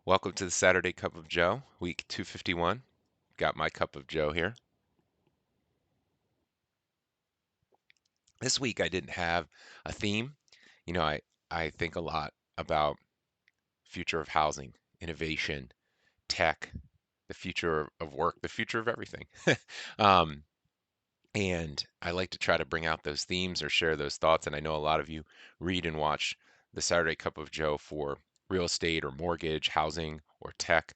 Welcome to the Saturday Cup of Joe, week 251. Got my cup of Joe here. This week I didn't have a theme. You know, I think a lot about future of housing, innovation, tech, the future of work, the future of everything. um, and I like to try to bring out those themes or share those thoughts. And I know a lot of you read and watch the Saturday Cup of Joe for real estate or mortgage, housing, or tech.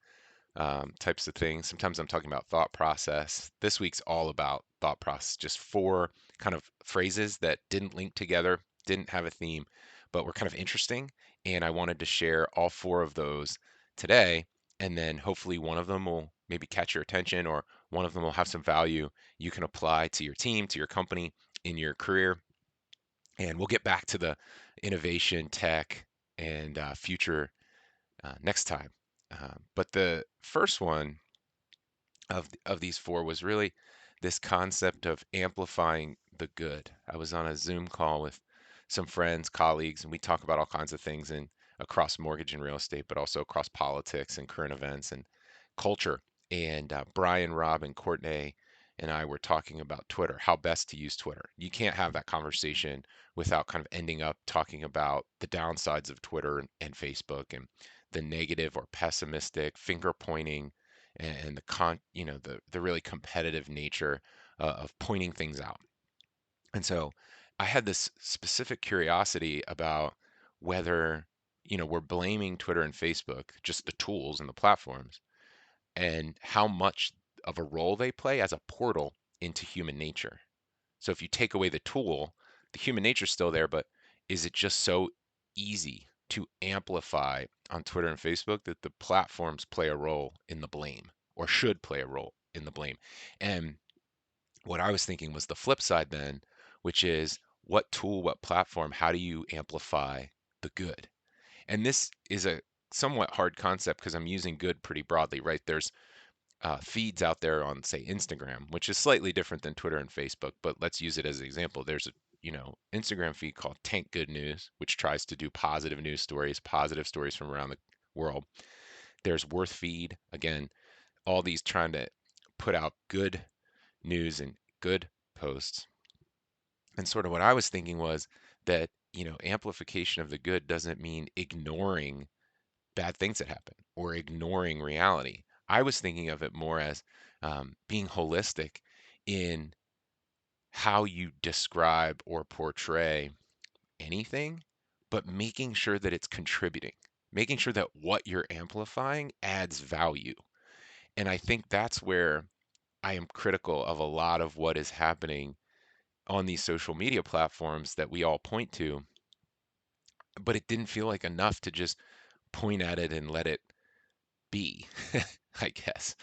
Types of things. Sometimes I'm talking about thought process. This week's all about thought process, just four kind of phrases that didn't link together, didn't have a theme, but were kind of interesting. And I wanted to share all four of those today. And then hopefully one of them will maybe catch your attention, or one of them will have some value you can apply to your team, to your company, in your career. And we'll get back to the innovation, tech, and future next time. But the first one of these four was really this concept of amplifying the good. I was on a Zoom call with some friends, colleagues, and we talk about all kinds of things in across mortgage and real estate, but also across politics and current events and culture. And Brian, Rob, and Courtney and I were talking about Twitter, how best to use Twitter. You can't have that conversation without kind of ending up talking about the downsides of Twitter and Facebook, and the negative or pessimistic finger pointing, and the really competitive nature of pointing things out. And so I had this specific curiosity about whether we're blaming Twitter and Facebook, just the tools and the platforms, and how much of a role they play as a portal into human nature. So if you take away the tool, the human nature's still there, but is it just so easy to amplify on Twitter and Facebook that the platforms play a role in the blame, or should play a role in the blame? And what I was thinking was the flip side then, which is what tool, what platform, how do you amplify the good? And this is a somewhat hard concept because I'm using good pretty broadly, right? There's feeds out there on, say, Instagram, which is slightly different than Twitter and Facebook, but let's use it as an example. There's a Instagram feed called Tank Good News, which tries to do positive news stories, positive stories from around the world. There's Worth Feed, again, all these trying to put out good news and good posts. And sort of what I was thinking was that, amplification of the good doesn't mean ignoring bad things that happen or ignoring reality. I was thinking of it more as being holistic in how you describe or portray anything, but making sure that it's contributing, making sure that what you're amplifying adds value. And I think that's where I am critical of a lot of what is happening on these social media platforms that we all point to, but it didn't feel like enough to just point at it and let it be, I guess.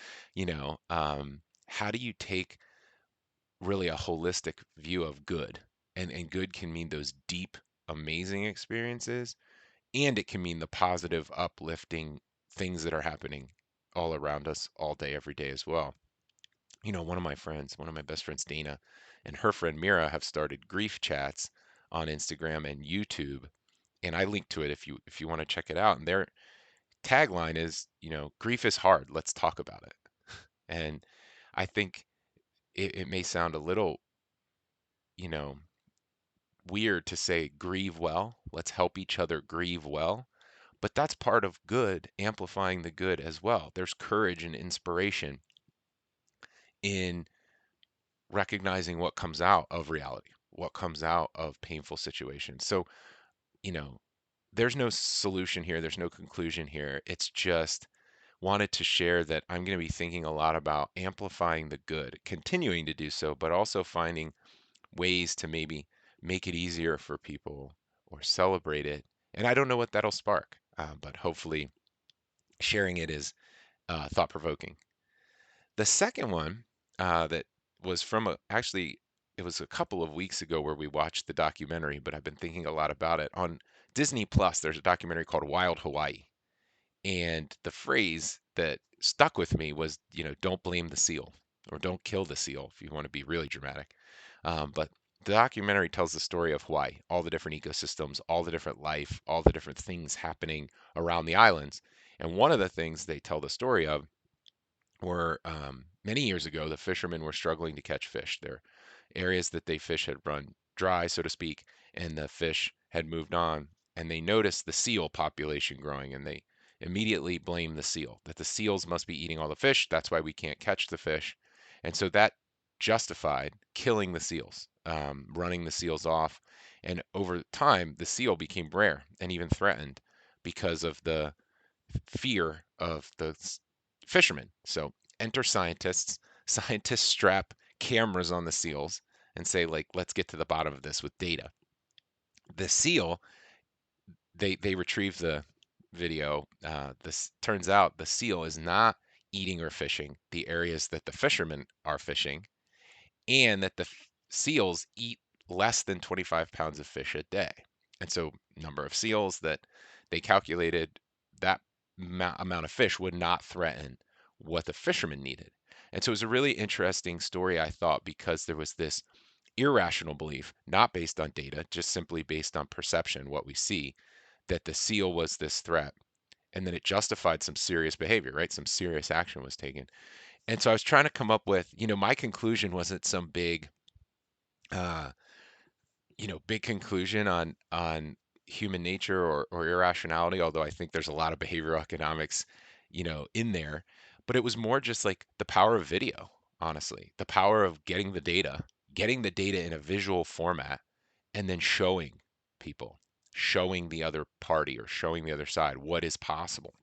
How do you take really a holistic view of good? And good can mean those deep, amazing experiences, and it can mean the positive, uplifting things that are happening all around us all day, every day as well. One of my best friends, Dana, and her friend Mira have started grief chats on Instagram and YouTube, and I link to it if you want to check it out. And their tagline is, grief is hard. Let's talk about it. And I think it may sound a little, you know, weird to say grieve well. Let's help each other grieve well. But that's part of good, amplifying the good as well. There's courage and inspiration in recognizing what comes out of reality, what comes out of painful situations. So, you know, there's no solution here, there's no conclusion here. It's just wanted to share that I'm going to be thinking a lot about amplifying the good, continuing to do so, but also finding ways to maybe make it easier for people or celebrate it. And I don't know what that'll spark, but hopefully sharing it is thought provoking. The second one that was actually, it was a couple of weeks ago where we watched the documentary, but I've been thinking a lot about it. On Disney Plus, there's a documentary called Wild Hawaii. And the phrase that stuck with me was, don't blame the seal, or don't kill the seal if you want to be really dramatic. But the documentary tells the story of Hawaii, all the different ecosystems, all the different life, all the different things happening around the islands. And one of the things they tell the story of were many years ago, the fishermen were struggling to catch fish. Their areas that they fish had run dry, so to speak, and the fish had moved on. And they noticed the seal population growing, and they immediately blamed the seal, that the seals must be eating all the fish. That's why we can't catch the fish. And so that justified killing the seals, running the seals off. And over time, the seal became rare and even threatened because of the fear of the fishermen. So enter scientists. Scientists strap cameras on the seals and say, like, let's get to the bottom of this with data. The seal, they retrieve the video. This turns out the seal is not eating or fishing the areas that the fishermen are fishing, and that the seals eat less than 25 pounds of fish a day. And so, number of seals that they calculated, that amount of fish would not threaten what the fishermen needed. And so it was a really interesting story, I thought, because there was this irrational belief, not based on data, just simply based on perception, what we see, that the seal was this threat. And then it justified some serious behavior, right? Some serious action was taken. And so I was trying to come up with, my conclusion wasn't some uh, big conclusion on human nature or irrationality, although I think there's a lot of behavioral economics, in there. But it was more just like the power of video, honestly, the power of getting the data in a visual format, and then showing people, showing the other party or showing the other side what is possible.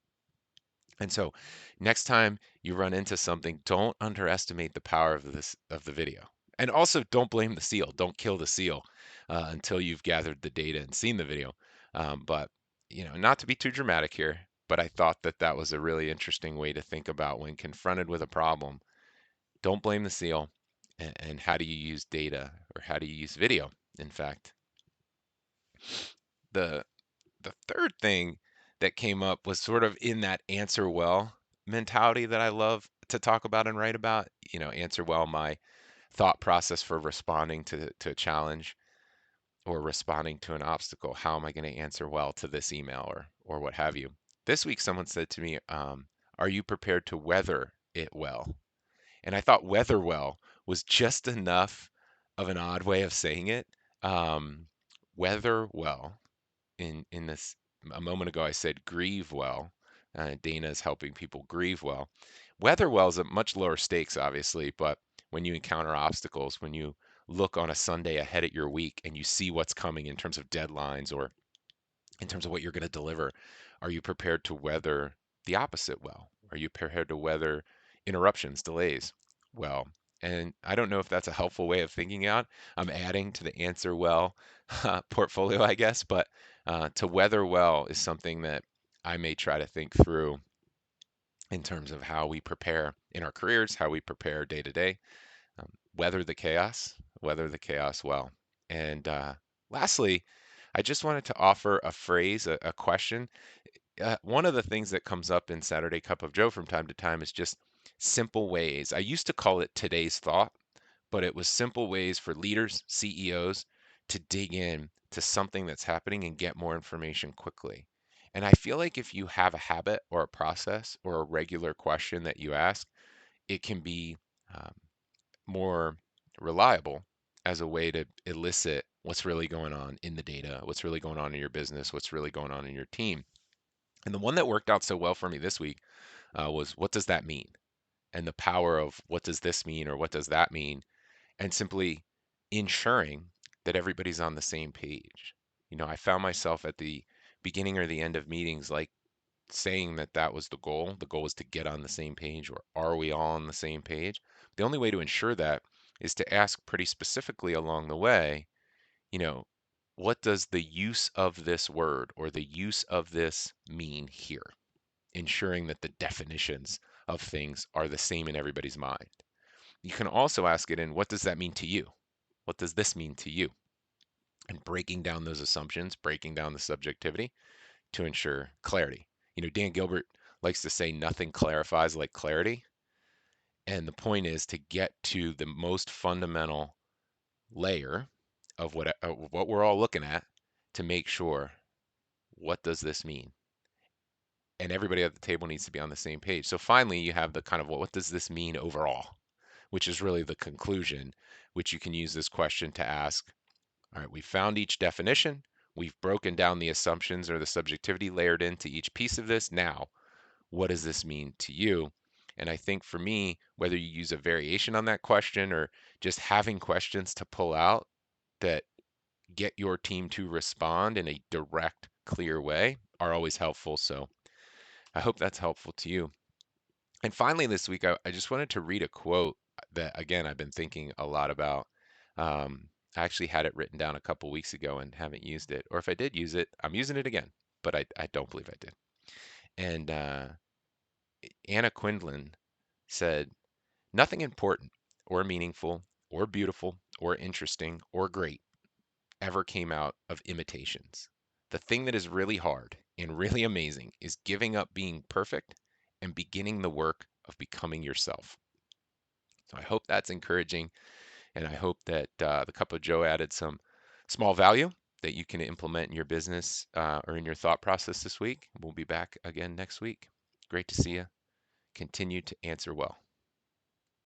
And so next time you run into something, don't underestimate the power of the video. And also don't blame the seal. Don't kill the seal until you've gathered the data and seen the video. But not to be too dramatic here, but I thought that that was a really interesting way to think about when confronted with a problem. Don't blame the seal, and how do you use data, or how do you use video? In fact, the the third thing that came up was sort of in that answer well mentality that I love to talk about and write about. Answer well my thought process for responding to a challenge or responding to an obstacle. How am I going to answer well to this email or what have you? This week, someone said to me, "Are you prepared to weather it well?" And I thought weather well was just enough of an odd way of saying it. Um, weather well in this a moment ago I said grieve well. Dana is helping people grieve well. Weather well is at much lower stakes, obviously, but when you encounter obstacles, when you look on a Sunday ahead at your week and you see what's coming in terms of deadlines or in terms of what you're going to deliver, are you prepared to weather the opposite well? Are you prepared to weather interruptions, delays well? And I don't know if that's a helpful way of thinking out. I'm adding to the answer well portfolio, I guess, but to weather well is something that I may try to think through in terms of how we prepare in our careers, how we prepare day to day, weather the chaos, weather the chaos well. And lastly, I just wanted to offer a phrase, a question. One of the things that comes up in Saturday Cup of Joe from time to time is just simple ways. I used to call it today's thought, but it was simple ways for leaders, CEOs to dig in to something that's happening and get more information quickly. And I feel like if you have a habit or a process or a regular question that you ask, it can be um, more reliable as a way to elicit what's really going on in the data, what's really going on in your business, what's really going on in your team. And the one that worked out so well for me this week was, what does that mean? And the power of what does this mean or what does that mean? And simply ensuring that everybody's on the same page. I found myself at the beginning or the end of meetings like saying that that was the goal. The goal is to get on the same page, or are we all on the same page? The only way to ensure that is to ask pretty specifically along the way, you know, what does the use of this word or the use of this mean here? Ensuring that the definitions of things are the same in everybody's mind. You can also ask it in, what does that mean to you? What does this mean to you? And breaking down those assumptions, breaking down the subjectivity to ensure clarity. Dan Gilbert likes to say nothing clarifies like clarity. And the point is to get to the most fundamental layer of what we're all looking at to make sure, what does this mean? and everybody at the table needs to be on the same page. So finally, you have the kind of what does this mean overall, which is really the conclusion, which you can use this question to ask. All right, we found each definition. We've broken down the assumptions or the subjectivity layered into each piece of this. Now, what does this mean to you? And I think for me, whether you use a variation on that question or just having questions to pull out that get your team to respond in a direct, clear way are always helpful. So I hope that's helpful to you. And finally, this week, I just wanted to read a quote that, again, I've been thinking a lot about. I actually had it written down a couple weeks ago and haven't used it. Or if I did use it, I'm using it again, but I don't believe I did. And Anna Quindlen said, nothing important or meaningful or beautiful or interesting or great ever came out of imitations. The thing that is really hard and really amazing is giving up being perfect and beginning the work of becoming yourself. So I hope that's encouraging, and I hope that the Cup of Joe added some small value that you can implement in your business or in your thought process this week. We'll be back again next week. Great to see you. Continue to answer well.